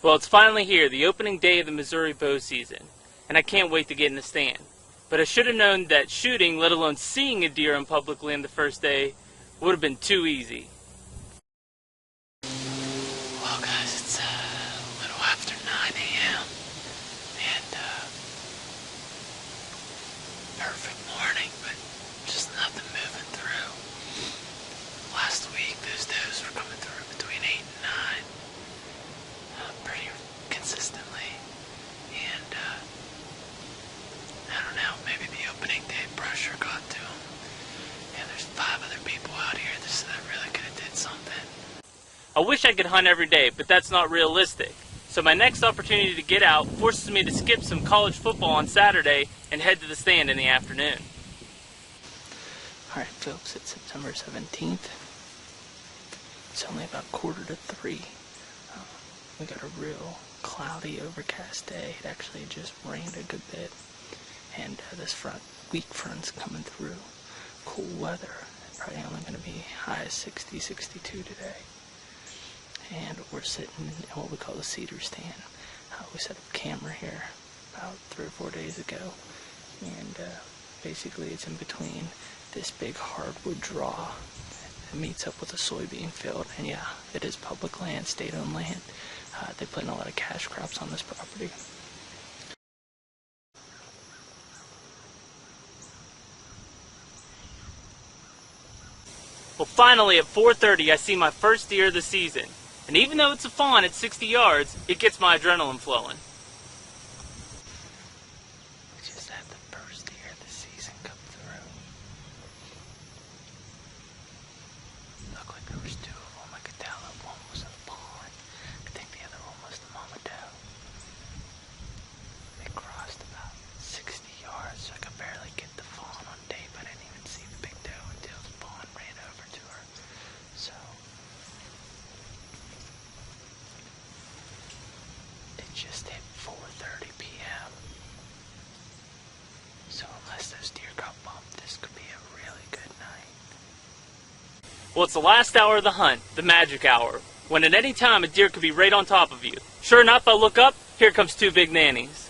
Well, it's finally here, the opening day of the Missouri bow season, and I can't wait to get in the stand. But I should have known that shooting, let alone seeing a deer on public land the first day, would have been too easy. Well, guys, it's a little after 9 a.m. and perfect morning, but just nothing moving through. Last week, those does were coming through between 8 and 9. Pretty consistently, and I don't know, maybe the opening day pressure got to them, and there's 5 other people out here that really could have did something. I wish I could hunt every day, but that's not realistic. So my next opportunity to get out forces me to skip some college football on Saturday and head to the stand in the afternoon. Alright folks, it's September 17th. It's only about 2:45. We got a real cloudy, overcast day. It actually just rained a good bit. And this weak front's coming through. Cool weather. Probably only going to be high as 60, 62 today. And we're sitting in what we call the cedar stand. We set up a camera here about 3 or 4 days ago. And basically it's in between this big hardwood draw. It meets up with a soybean field. And yeah, it is public land, state-owned land. They put in a lot of cash crops on this property. Well, finally at 4:30 I see my first deer of the season. And even though it's a fawn at 60 yards, it gets my adrenaline flowing. We just had the first deer of the season come through. Looked like there was 2 of them. I could tell that one was a fawn. I think the other one was the mama doe. They crossed about 60 yards, so I could barely get the fawn on tape. I didn't even see the big doe until the fawn ran over to her. So it just hit 4:30 p.m. So unless those deer got bumped, this could be a really good night. Well, it's the last hour of the hunt, the magic hour, when at any time a deer could be right on top of you. Sure enough, I look up, here comes 2 big nannies.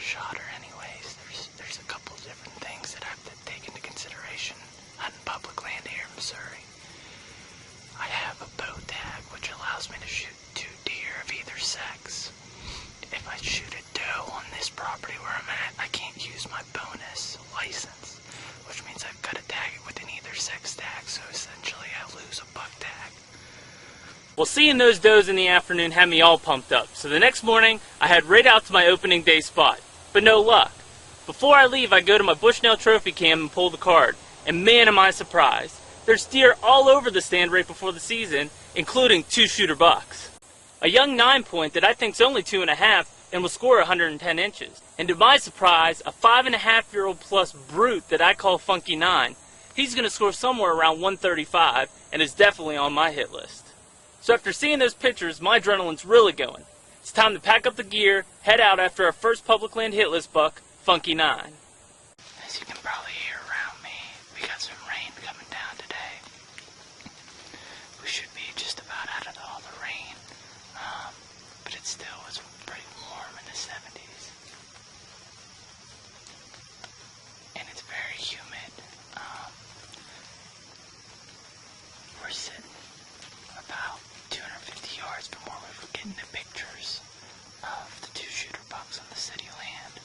shot her anyways. There's a couple different things that I have to take into consideration hunting public land here in Missouri. I have a bow tag which allows me to shoot 2 deer of either sex. If I shoot a doe on this property where I'm at, I can't use my bonus license, which means I've got to tag it with an either sex tag, so essentially I lose a buck tag. Well, seeing those does in the afternoon had me all pumped up, so the next morning I head right out to my opening day spot, but no luck. Before I leave, I go to my Bushnell Trophy Cam and pull the card, and man am I surprised. There's deer all over the stand right before the season, including 2 shooter bucks. A young 9-point that I think's only 2.5 and will score 110 inches. And to my surprise, a 5.5-year-old plus brute that I call Funky 9. He's going to score somewhere around 135 and is definitely on my hit list. So after seeing those pictures, my adrenaline's really going. It's time to pack up the gear, head out after our first public land hit list buck, Funky 9. As you can probably hear around me, we got some rain coming down today. We should be just about out of all the rain, but it still was pretty warm in the 70s. And it's very humid. We're sitting about 250 yards from where we were getting the pictures of the 2 shooter bucks on the city land.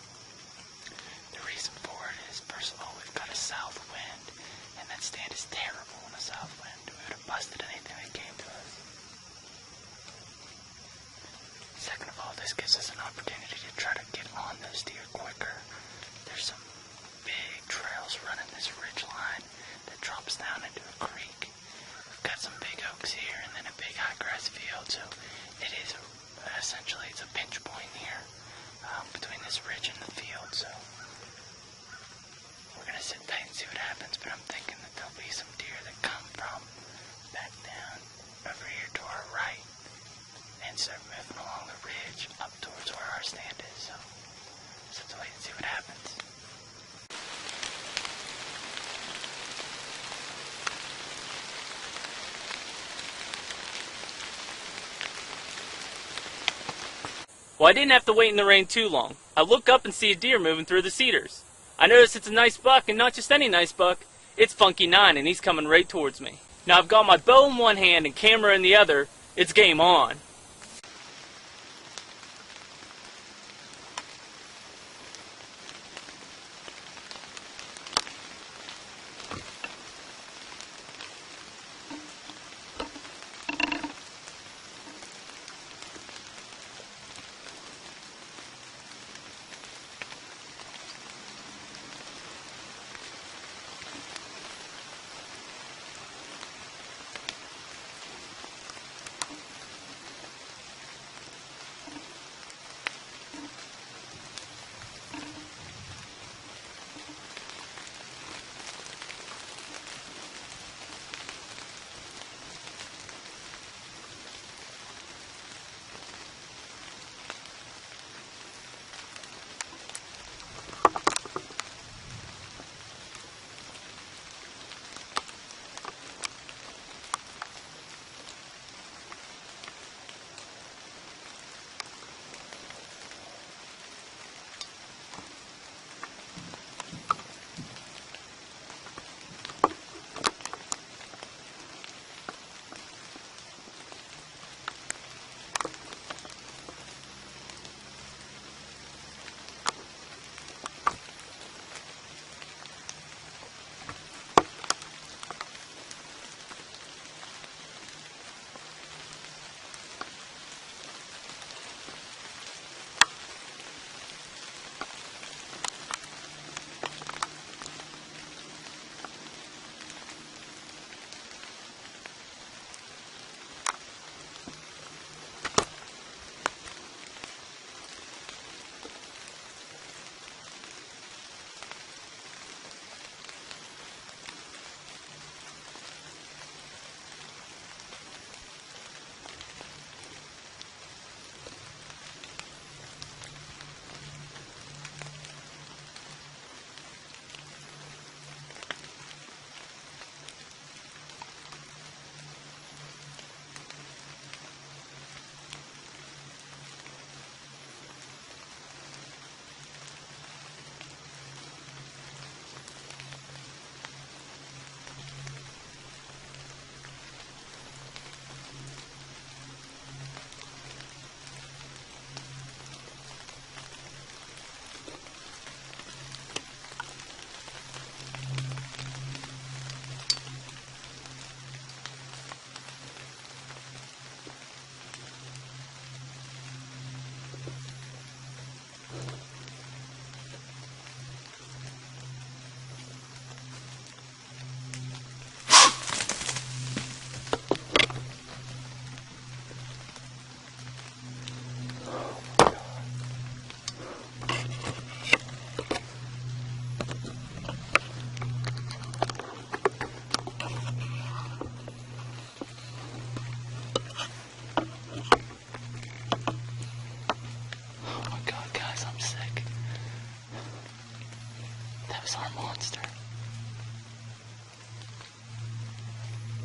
The reason for it is, first of all, we've got a south wind, and that stand is terrible in a south wind. We would have busted anything that came to us. Second of all, this gives us an opportunity to try to get on those deer quicker. There's some big trails running this ridge line that drops down into a creek. We've got some big oaks here and then a big high grass field, so it is essentially it's a pinch point here between this ridge and the field. So we're gonna sit tight and see what happens, but I'm thinking that there'll be some deer that come from back down over here to our right and start moving along the ridge up towards where our stand is. So let's wait and see what happens. Well, I didn't have to wait in the rain too long. I look up and see a deer moving through the cedars. I notice it's a nice buck, and not just any nice buck. It's Funky 9, and he's coming right towards me. Now I've got my bow in one hand and camera in the other. It's game on. monster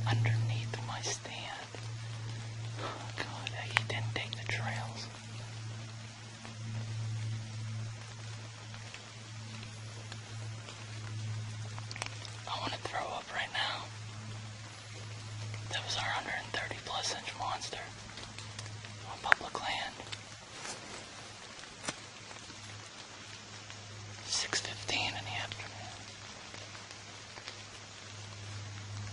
underneath my stand. Oh God, he didn't take the trails. I want to throw up right now. That was our 130 plus inch monster on public land. 6:15 in the afternoon.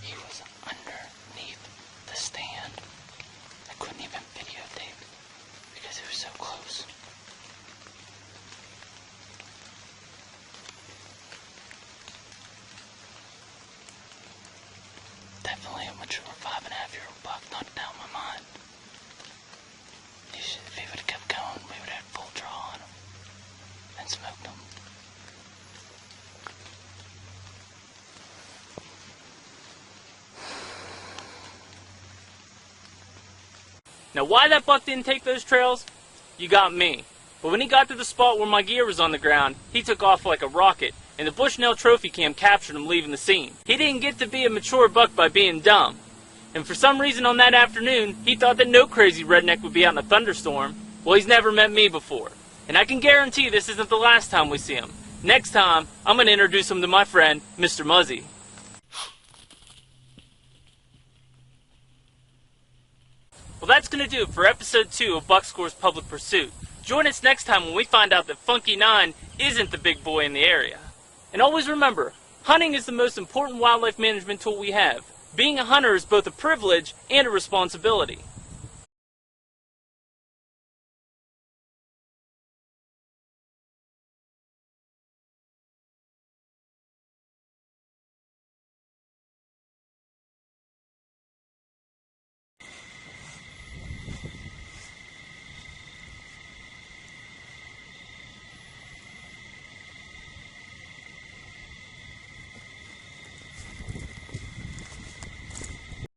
He was underneath the stand. I couldn't even videotape because it was so close. Definitely a mature 5.5-year-old buck, not down my mind. If he would have kept going, we would have had full draw on him and smoked him. Now why that buck didn't take those trails, you got me. But when he got to the spot where my gear was on the ground, he took off like a rocket, and the Bushnell Trophy Cam captured him leaving the scene. He didn't get to be a mature buck by being dumb. And for some reason on that afternoon, he thought that no crazy redneck would be out in a thunderstorm. Well, he's never met me before. And I can guarantee this isn't the last time we see him. Next time, I'm going to introduce him to my friend, Mr. Muzzy. Well, that's going to do it for episode 2 of Buckscore's Public Pursuit. Join us next time when we find out that Funky 9 isn't the big boy in the area. And always remember, hunting is the most important wildlife management tool we have. Being a hunter is both a privilege and a responsibility.